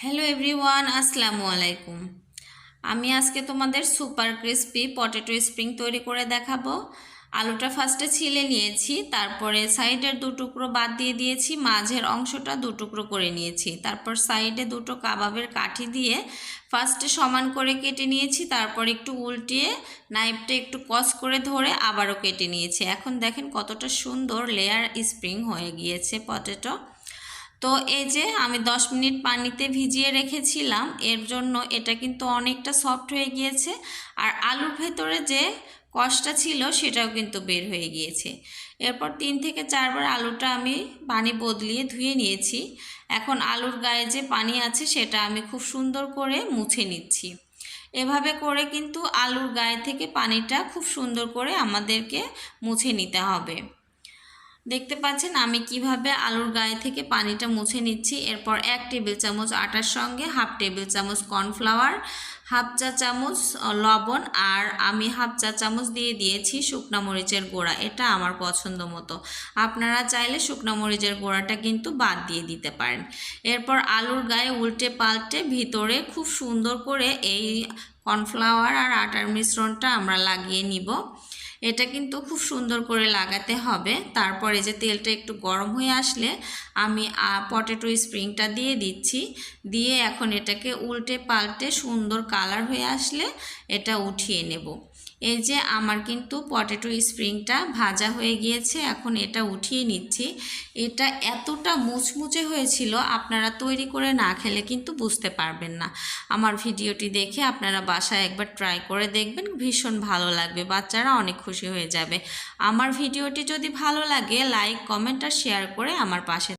Hello everyone, আসসালামু আলাইকুম। আমি আজকে তোমাদের সুপার ক্রিস্পি পটেটো স্প্রিং তৈরি করে দেখাবো। আলুটা ফার্স্টে ছিলে নিয়েছি, তারপরে সাইডের দু টুকরো বাদ দিয়ে দিয়েছি, মাঝের অংশটা দু টুকরো করে নিয়েছি, তারপর সাইডে দুটো কাবাবের কাঠি দিয়ে ফার্স্টে সমান করে কেটে নিয়েছি, তারপর একটু উল্টিয়ে নাইফটা একটু কস করে ধরে আবারও কেটে নিয়েছি। এখন দেখেন কতটা সুন্দর লেয়ার স্প্রিং হয়ে গিয়েছে পটেটো। তো এই যে আমি 10 মিনিট পানিতে ভিজিয়ে রেখেছিলাম, এর জন্য এটা কিন্তু অনেকটা সফট হয়ে গিয়েছে, আর আলুর ভেতরে যে কষটা ছিল সেটাও কিন্তু বের হয়ে গিয়েছে। এরপর 3 থেকে 4 বার আলুটা আমি পানি বদলিয়ে ধুয়ে নিয়েছি। এখন আলুর গায়ে যে পানি আছে সেটা আমি খুব সুন্দর করে মুছে নিচ্ছি। এভাবে করে কিন্তু আলুর গায়ে থেকে পানিটা খুব সুন্দর করে আমাদেরকে মুছে নিতে হবে। দেখতে পাচ্ছেন আমি কিভাবে আলুর গায়ে থেকে পানিটা মুছে নিচ্ছি। এরপর 1 টেবিল চামচ আটার সঙ্গে হাফ টেবিল চামচ কর্নফ্লাওয়ার, হাফ চা চামচ লবণ, আর আমি হাফ চা চামচ দিয়ে দিয়েছি শুকনো মরিচের গুঁড়া। এটা আমার পছন্দ মতো, আপনারা চাইলে শুকনো মরিচের গুঁড়াটা কিন্তু বাদ দিয়ে দিতে পারেন। এরপর আলুর গায়ে উল্টে পাল্টে ভিতরে খুব সুন্দর করে এই কর্নফ্লাওয়ার আর আটার মিশ্রণটা আমরা লাগিয়ে নিব। এটা কিন্তু খুব সুন্দর করে লাগাতে হবে। তারপরে যে তেলটা একটু গরম হয়ে আসলে আমি পটেটো স্প্রিংটা দিয়ে দিচ্ছি, দিয়ে এখন এটাকে উল্টে পাল্টে সুন্দর কালার হয়ে আসলে এটা উঠিয়ে নেব। এই যে আমার কিন্তু পটেটো স্প্রিংটা ভাজা হয়ে গিয়েছে, এখন এটা উঠিয়ে নিচ্ছি। এটা এতটা মুচমুচে হয়েছিল, আপনারা তৈরি করে না খেলে কিন্তু বুঝতে পারবেন না। আমার ভিডিওটি দেখে আপনারা বাসায় একবার ট্রাই করে দেখবেন, ভীষণ ভালো লাগবে, বাচ্চারা অনেক খুশি হয়ে যাবে। আমার ভিডিওটি যদি ভালো লাগে লাইক, কমেন্ট আর শেয়ার করে আমার পাশে